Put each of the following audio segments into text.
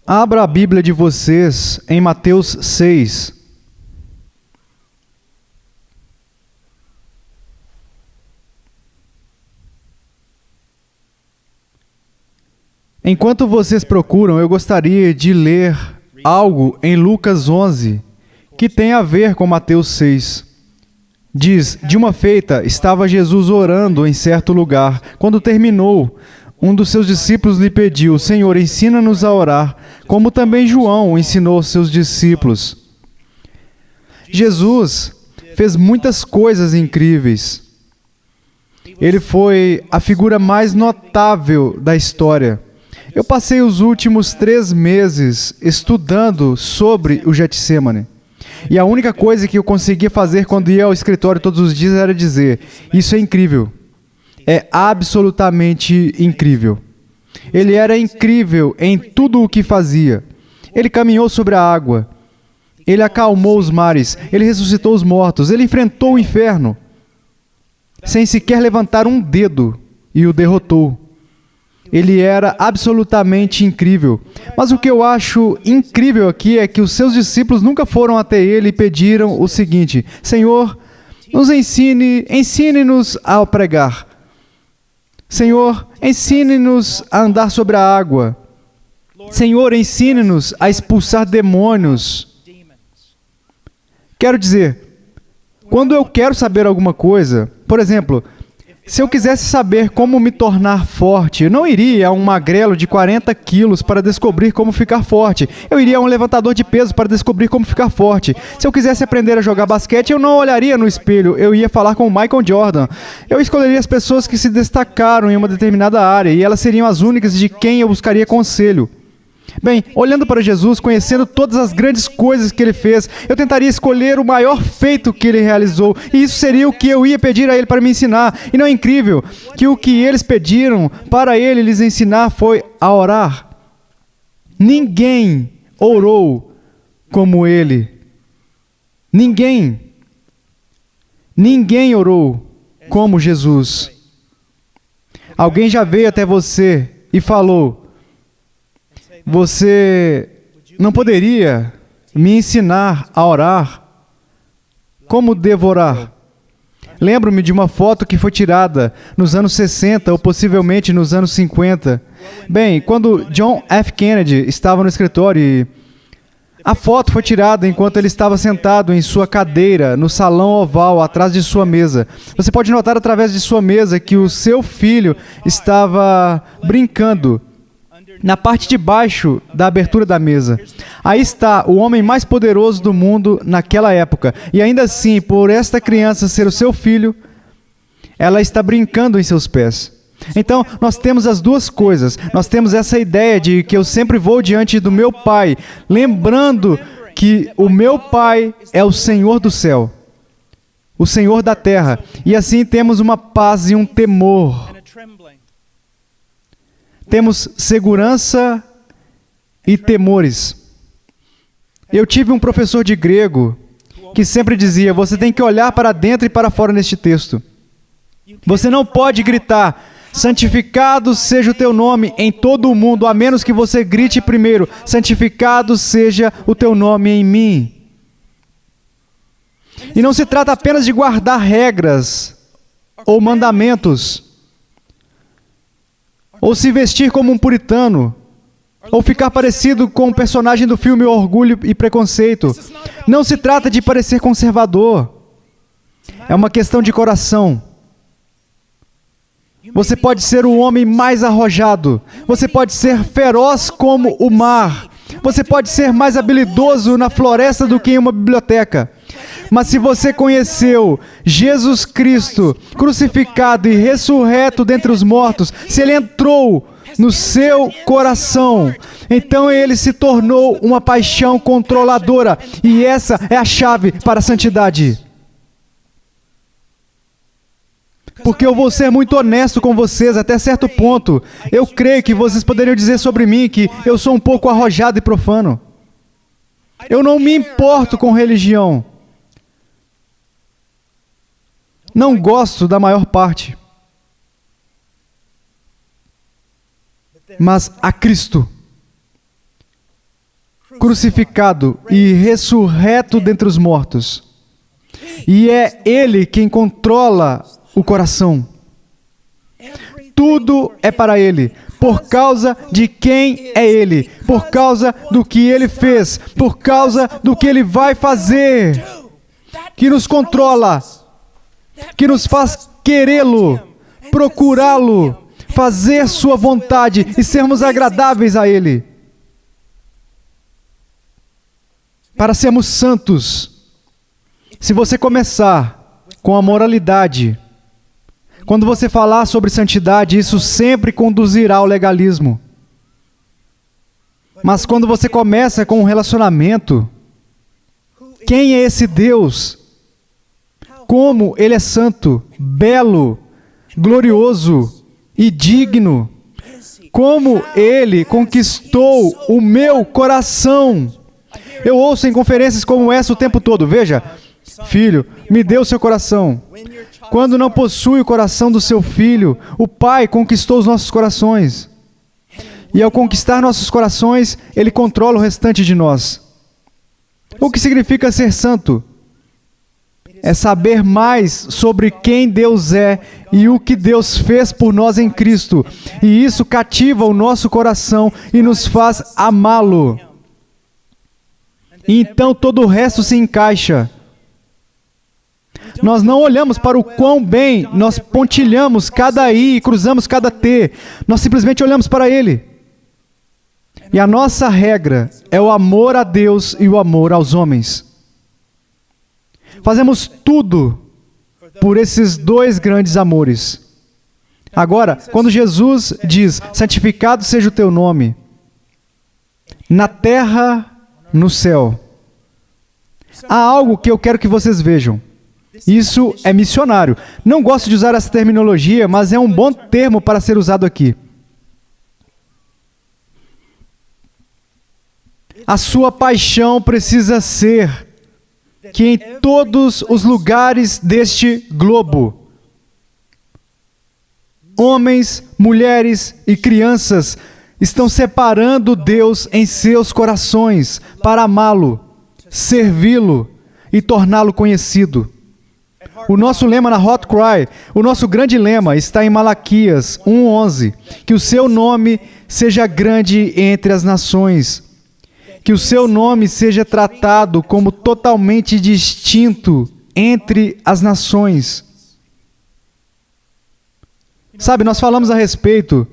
Abra a Bíblia de vocês em Mateus 6. Enquanto vocês procuram, eu gostaria de ler algo em Lucas 11, que tem a ver com Mateus 6. Diz: de uma feita, estava Jesus orando em certo lugar. Quando terminou, um dos seus discípulos lhe pediu: Senhor, ensina-nos a orar, como também João ensinou aos seus discípulos. Jesus fez muitas coisas incríveis. Ele foi a figura mais notável da história. Eu passei os últimos 3 meses estudando sobre o Getsemane. E a única coisa que eu conseguia fazer quando ia ao escritório todos os dias era dizer: isso é incrível. É absolutamente incrível. Ele era incrível em tudo o que fazia. Ele caminhou sobre a água. Ele acalmou os mares. Ele ressuscitou os mortos. Ele enfrentou o inferno sem sequer levantar um dedo e o derrotou. Ele era absolutamente incrível. Mas o que eu acho incrível aqui é que os seus discípulos nunca foram até ele e pediram o seguinte: Senhor, nos ensine-nos a pregar. Senhor, ensine-nos a andar sobre a água. Senhor, ensine-nos a expulsar demônios. Quero dizer, quando eu quero saber alguma coisa, por exemplo, se eu quisesse saber como me tornar forte, eu não iria a um magrelo de 40 quilos para descobrir como ficar forte. Eu iria a um levantador de peso para descobrir como ficar forte. Se eu quisesse aprender a jogar basquete, eu não olharia no espelho. Eu ia falar com o Michael Jordan. Eu escolheria as pessoas que se destacaram em uma determinada área e elas seriam as únicas de quem eu buscaria conselho. Bem, olhando para Jesus, conhecendo todas as grandes coisas que ele fez, eu tentaria escolher o maior feito que ele realizou, e isso seria o que eu ia pedir a ele para me ensinar. E não é incrível que o que eles pediram para ele lhes ensinar foi a orar? Ninguém orou como ele. Ninguém orou como Jesus. Alguém já veio até você e falou: você não poderia me ensinar a orar? Como devo orar? Lembro-me de uma foto que foi tirada nos anos 60 ou possivelmente nos anos 50. Bem, quando John F. Kennedy estava no escritório e a foto foi tirada enquanto ele estava sentado em sua cadeira no salão oval atrás de sua mesa. Você pode notar através de sua mesa que o seu filho estava brincando na parte de baixo da abertura da mesa. Aí está o homem mais poderoso do mundo naquela época. E ainda assim, por esta criança ser o seu filho, ela está brincando em seus pés. Então, nós temos as duas coisas. Nós temos essa ideia de que eu sempre vou diante do meu Pai, lembrando que o meu Pai é o Senhor do céu, o Senhor da terra. E assim temos uma paz e um temor. Temos segurança e temores. Eu tive um professor de grego que sempre dizia: você tem que olhar para dentro e para fora neste texto. Você não pode gritar: santificado seja o teu nome em todo o mundo, a menos que você grite primeiro: santificado seja o teu nome em mim. E não se trata apenas de guardar regras ou mandamentos, ou se vestir como um puritano, ou ficar parecido com o personagem do filme Orgulho e Preconceito. Não se trata de parecer conservador. É uma questão de coração. Você pode ser o homem mais arrojado. Você pode ser feroz como o mar. Você pode ser mais habilidoso na floresta do que em uma biblioteca. Mas se você conheceu Jesus Cristo, crucificado e ressurreto dentre os mortos, se Ele entrou no seu coração, então Ele se tornou uma paixão controladora. E essa é a chave para a santidade. Porque eu vou ser muito honesto com vocês até certo ponto. Eu creio que vocês poderiam dizer sobre mim que eu sou um pouco arrojado e profano. Eu não me importo com religião. Não gosto da maior parte. Mas a Cristo. crucificado e ressurreto dentre os mortos. E é Ele quem controla o coração. Tudo é para Ele, por causa de quem é Ele, por causa do que Ele fez, por causa do que Ele vai fazer, que nos controla, que nos faz querê-lo, procurá-lo, fazer Sua vontade e sermos agradáveis a Ele. Para sermos santos, se você começar com a moralidade, quando você falar sobre santidade, isso sempre conduzirá ao legalismo. Mas quando você começa com um relacionamento, quem é esse Deus? Como Ele é santo, belo, glorioso e digno? Como Ele conquistou o meu coração? Eu ouço em conferências como essa o tempo todo. Veja, filho, me dê o seu coração. Quando não possui o coração do seu filho, o Pai conquistou os nossos corações. E ao conquistar nossos corações, Ele controla o restante de nós. O que significa ser santo? É saber mais sobre quem Deus é e o que Deus fez por nós em Cristo. E isso cativa o nosso coração e nos faz amá-lo. E então todo o resto se encaixa. Nós não olhamos para o quão bem nós pontilhamos cada I e cruzamos cada T. Nós simplesmente olhamos para Ele. E a nossa regra é o amor a Deus e o amor aos homens. Fazemos tudo por esses dois grandes amores. Agora, quando Jesus diz, santificado seja o teu nome, na terra, no céu, há algo que eu quero que vocês vejam. Isso é missionário. Não gosto de usar essa terminologia, mas é um bom termo para ser usado aqui. A sua paixão precisa ser que em todos os lugares deste globo, homens, mulheres e crianças estão separando Deus em seus corações para amá-lo, servi-lo e torná-lo conhecido. O nosso lema na Hot Cry, o nosso grande lema está em Malaquias 1:11, que o seu nome seja grande entre as nações, que o seu nome seja tratado como totalmente distinto entre as nações. Sabe, nós falamos a respeito,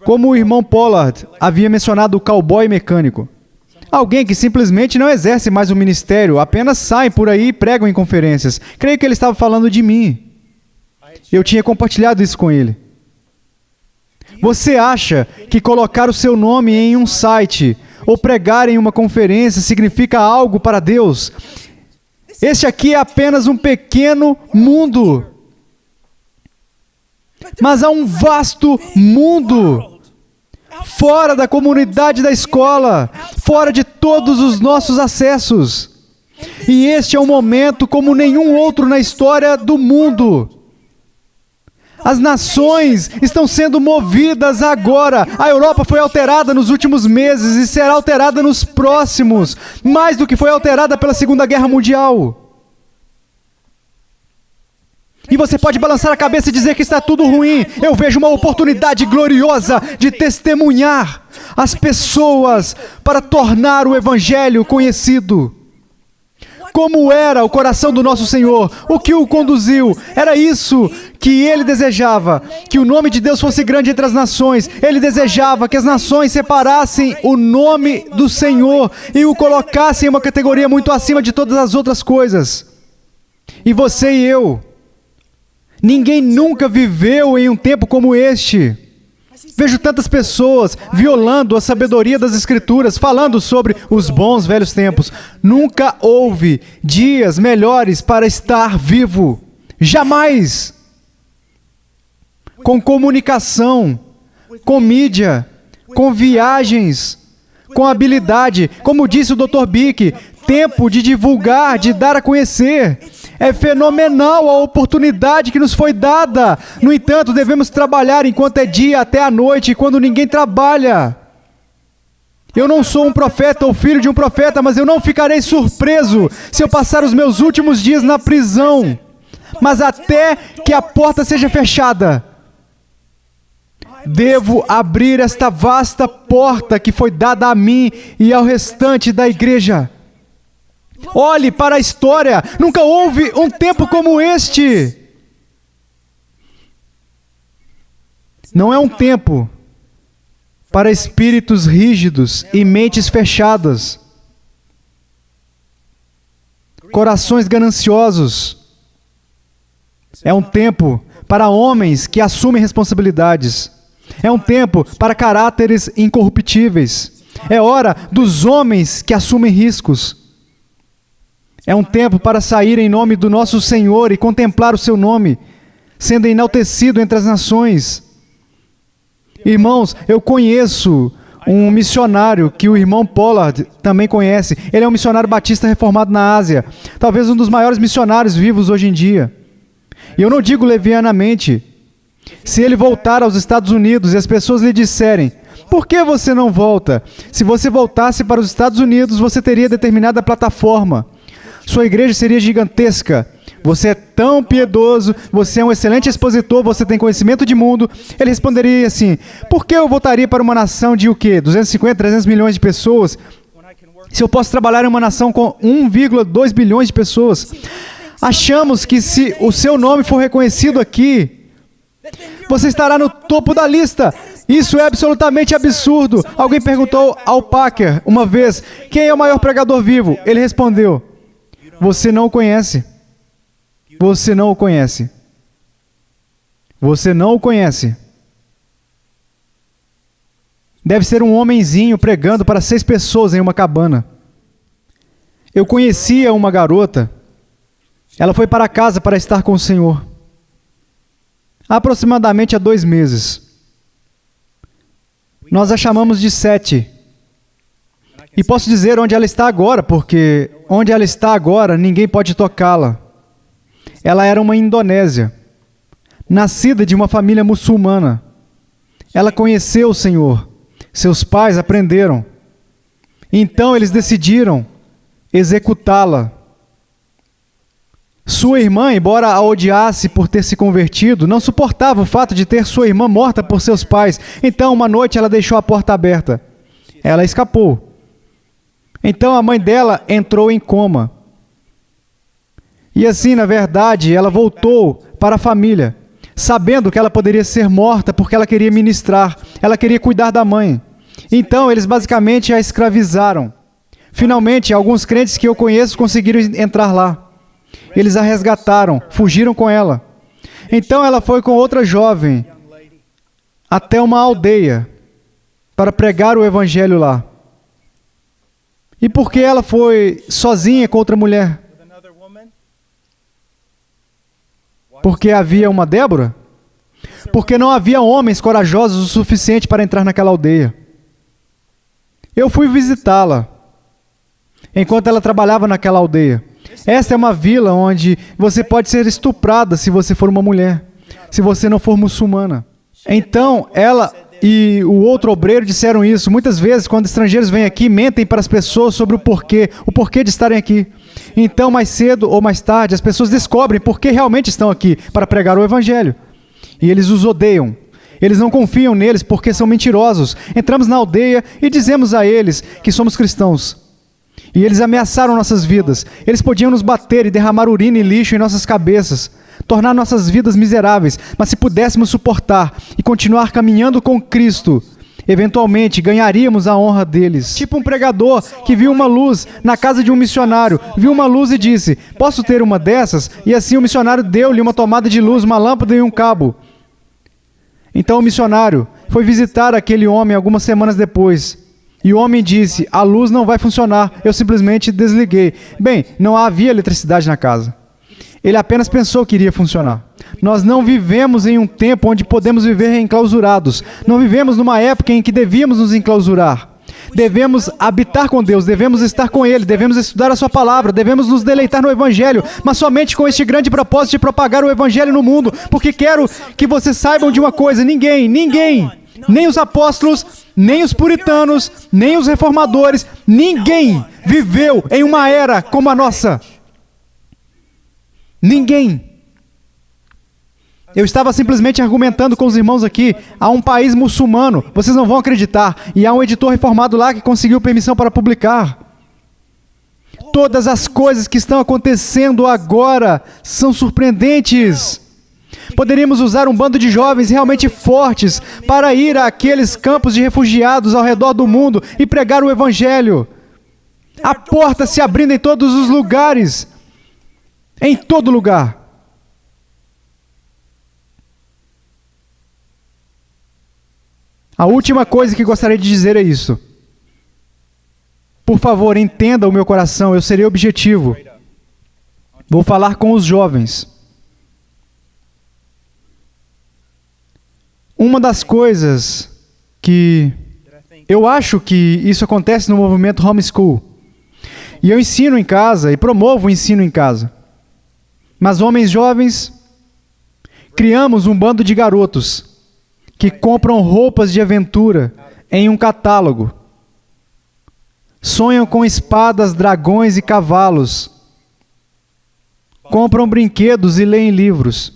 como o irmão Pollard havia mencionado o cowboy mecânico. Alguém que simplesmente não exerce mais o ministério, apenas sai por aí e pregam em conferências. Creio que ele estava falando de mim. Eu tinha compartilhado isso com ele. Você acha que colocar o seu nome em um site ou pregar em uma conferência significa algo para Deus? Este aqui é apenas um pequeno mundo. Mas há um vasto mundo fora da comunidade da escola, fora de todos os nossos acessos. E este é um momento como nenhum outro na história do mundo. As nações estão sendo movidas agora. A Europa foi alterada nos últimos meses e será alterada nos próximos, mais do que foi alterada pela Segunda Guerra Mundial. E você pode balançar a cabeça e dizer que está tudo ruim. Eu vejo uma oportunidade gloriosa de testemunhar as pessoas para tornar o Evangelho conhecido. Como era o coração do nosso Senhor? O que o conduziu? Era isso que Ele desejava, que o nome de Deus fosse grande entre as nações. Ele desejava que as nações separassem o nome do Senhor e o colocassem em uma categoria muito acima de todas as outras coisas. E você e eu, ninguém nunca viveu em um tempo como este. Vejo tantas pessoas violando a sabedoria das Escrituras, falando sobre os bons velhos tempos. Nunca houve dias melhores para estar vivo. Jamais. Com comunicação, com mídia, com viagens, com habilidade. Como disse o Dr. Bick, tempo de divulgar, de dar a conhecer. É fenomenal a oportunidade que nos foi dada. No entanto, devemos trabalhar enquanto é dia até a noite, quando ninguém trabalha. Eu não sou um profeta ou filho de um profeta, mas eu não ficarei surpreso se eu passar os meus últimos dias na prisão. Mas até que a porta seja fechada, devo abrir esta vasta porta que foi dada a mim e ao restante da igreja. Olhe para a história, nunca houve um tempo como este. Não é um tempo para espíritos rígidos e mentes fechadas, corações gananciosos. É um tempo para homens que assumem responsabilidades. É um tempo para caráteres incorruptíveis. É hora dos homens que assumem riscos. É um tempo para sair em nome do nosso Senhor e contemplar o seu nome, sendo enaltecido entre as nações. Irmãos, eu conheço um missionário que o irmão Pollard também conhece. Ele é um missionário batista reformado na Ásia, talvez um dos maiores missionários vivos hoje em dia. E eu não digo levianamente. Se ele voltar aos Estados Unidos e as pessoas lhe disserem: por que você não volta? Se você voltasse para os Estados Unidos, você teria determinada plataforma. Sua igreja seria gigantesca. Você é tão piedoso, você é um excelente expositor, você tem conhecimento de mundo. Ele responderia assim: por que eu voltaria para uma nação de o quê? 250, 300 milhões de pessoas? Se eu posso trabalhar em uma nação com 1,2 bilhões de pessoas. Achamos que se o seu nome for reconhecido aqui, você estará no topo da lista. Isso é absolutamente absurdo. Alguém perguntou ao Packer uma vez: quem é o maior pregador vivo? Ele respondeu: você não o conhece. Você não o conhece. Você não o conhece. Deve ser um homenzinho pregando para 6 pessoas em uma cabana. Eu conhecia uma garota. Ela foi para casa para estar com o Senhor. Aproximadamente há 2 meses. Nós a chamamos de Sete. E posso dizer onde ela está agora, porque onde ela está agora, ninguém pode tocá-la. Ela era uma indonésia, nascida de uma família muçulmana. Ela conheceu o Senhor. Seus pais aprenderam. Então eles decidiram executá-la. Sua irmã, embora a odiasse por ter se convertido, não suportava o fato de ter sua irmã morta por seus pais. Então, uma noite, ela deixou a porta aberta. Ela escapou. Então, a mãe dela entrou em coma. E assim, na verdade, ela voltou para a família, sabendo que ela poderia ser morta porque ela queria ministrar, ela queria cuidar da mãe. Então, eles basicamente a escravizaram. Finalmente, alguns crentes que eu conheço conseguiram entrar lá. Eles a resgataram, fugiram com ela. Então, ela foi com outra jovem até uma aldeia para pregar o evangelho lá. E por que ela foi sozinha com outra mulher? Porque havia uma Débora? Porque não havia homens corajosos o suficiente para entrar naquela aldeia. Eu fui visitá-la enquanto ela trabalhava naquela aldeia. Esta é uma vila onde você pode ser estuprada se você for uma mulher, se você não for muçulmana. Então, ela e o outro obreiro disseram isso. Muitas vezes, quando estrangeiros vêm aqui, mentem para as pessoas sobre o porquê de estarem aqui. Então, mais cedo ou mais tarde, as pessoas descobrem por que realmente estão aqui, para pregar o evangelho. E eles os odeiam. Eles não confiam neles porque são mentirosos. Entramos na aldeia e dizemos a eles que somos cristãos. E eles ameaçaram nossas vidas. Eles podiam nos bater e derramar urina e lixo em nossas cabeças, tornar nossas vidas miseráveis. Mas se pudéssemos suportar e continuar caminhando com Cristo, eventualmente ganharíamos a honra deles. Tipo um pregador que viu uma luz na casa de um missionário, viu uma luz e disse: posso ter uma dessas? E assim o missionário deu-lhe uma tomada de luz, uma lâmpada e um cabo. Então o missionário foi visitar aquele homem algumas semanas depois. E o homem disse: a luz não vai funcionar, eu simplesmente desliguei. Bem, não havia eletricidade na casa. Ele apenas pensou que iria funcionar. Nós não vivemos em um tempo onde podemos viver enclausurados. Não vivemos numa época em que devíamos nos enclausurar. Devemos habitar com Deus, devemos estar com Ele, devemos estudar a Sua Palavra, devemos nos deleitar no Evangelho, mas somente com este grande propósito de propagar o Evangelho no mundo, porque quero que vocês saibam de uma coisa: ninguém nem os apóstolos, nem os puritanos, nem os reformadores, ninguém viveu em uma era como a nossa. Ninguém. Eu estava simplesmente argumentando com os irmãos aqui. Há um país muçulmano, vocês não vão acreditar, e há um editor reformado lá que conseguiu permissão para publicar. Todas as coisas que estão acontecendo agora são surpreendentes. Poderíamos usar um bando de jovens realmente fortes para ir àqueles campos de refugiados ao redor do mundo e pregar o Evangelho. A porta se abrindo em todos os lugares. Em todo lugar. A última coisa que gostaria de dizer é isso. Por favor, entenda o meu coração, eu serei objetivo. Vou falar com os jovens. Uma das coisas que eu acho que isso acontece no movimento homeschool. E eu ensino em casa e promovo o ensino em casa. Mas homens jovens, criamos um bando de garotos que compram roupas de aventura em um catálogo. Sonham com espadas, dragões e cavalos. Compram brinquedos e leem livros.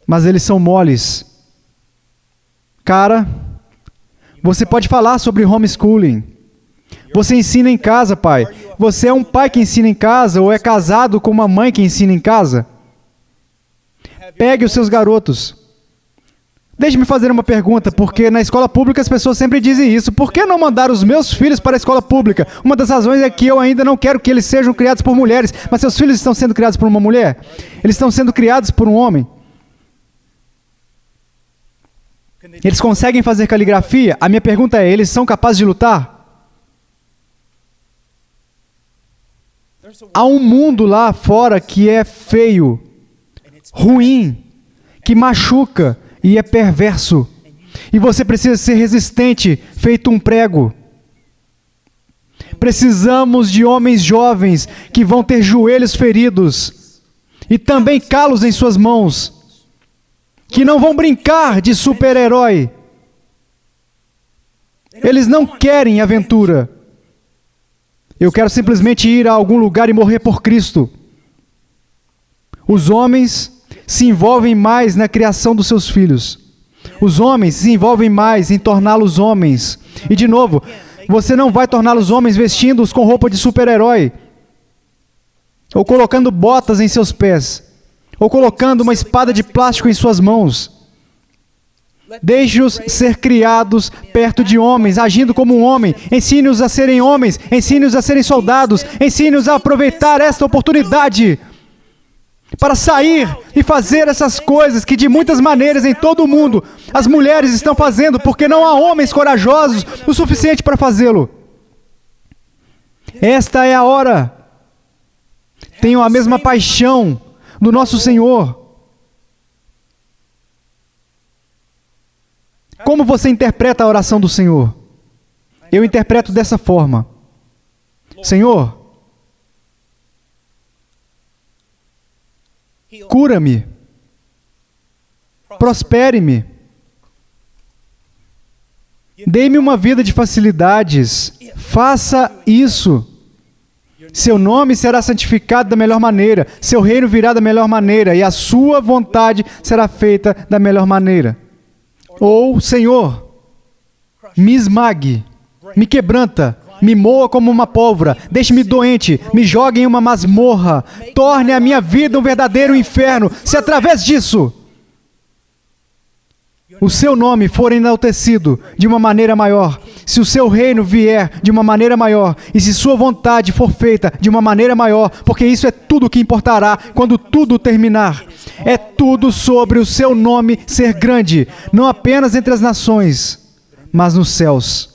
Mas eles são moles. Cara, você pode falar sobre homeschooling. Você ensina em casa, pai. Você é um pai que ensina em casa ou é casado com uma mãe que ensina em casa? Pegue os seus garotos. Deixe-me fazer uma pergunta, porque na escola pública as pessoas sempre dizem isso. Por que não mandar os meus filhos para a escola pública? Uma das razões é que eu ainda não quero que eles sejam criados por mulheres. Mas seus filhos estão sendo criados por uma mulher? Eles estão sendo criados por um homem? Eles conseguem fazer caligrafia? A minha pergunta é, eles são capazes de lutar? Há um mundo lá fora que é feio, ruim, que machuca e é perverso. E você precisa ser resistente, feito um prego. Precisamos de homens jovens que vão ter joelhos feridos e também calos em suas mãos, que não vão brincar de super-herói. Eles não querem aventura. Eu quero simplesmente ir a algum lugar e morrer por Cristo. Os homens se envolvem mais na criação dos seus filhos. Os homens se envolvem mais em torná-los homens. E de novo, você não vai torná-los homens vestindo-os com roupa de super-herói, ou colocando botas em seus pés, ou colocando uma espada de plástico em suas mãos. Deixe-os ser criados perto de homens, agindo como um homem. Ensine-os a serem homens, ensine-os a serem soldados, ensine-os a aproveitar esta oportunidade para sair e fazer essas coisas que de muitas maneiras em todo o mundo as mulheres estão fazendo, porque não há homens corajosos o suficiente para fazê-lo. Esta é a hora. Tenham a mesma paixão do nosso Senhor. Como você interpreta a oração do Senhor? Eu interpreto dessa forma. Senhor, cura-me, prospere-me, dê-me uma vida de facilidades, faça isso. Seu nome será santificado da melhor maneira, seu reino virá da melhor maneira e a sua vontade será feita da melhor maneira. Ou, Senhor, me esmague, me quebranta, me moa como uma pólvora, deixe-me doente, me jogue em uma masmorra, torne a minha vida um verdadeiro inferno, se através disso o seu nome for enaltecido de uma maneira maior, se o seu reino vier de uma maneira maior, e se sua vontade for feita de uma maneira maior, porque isso é tudo o que importará quando tudo terminar. É tudo sobre o seu nome ser grande, não apenas entre as nações, mas nos céus.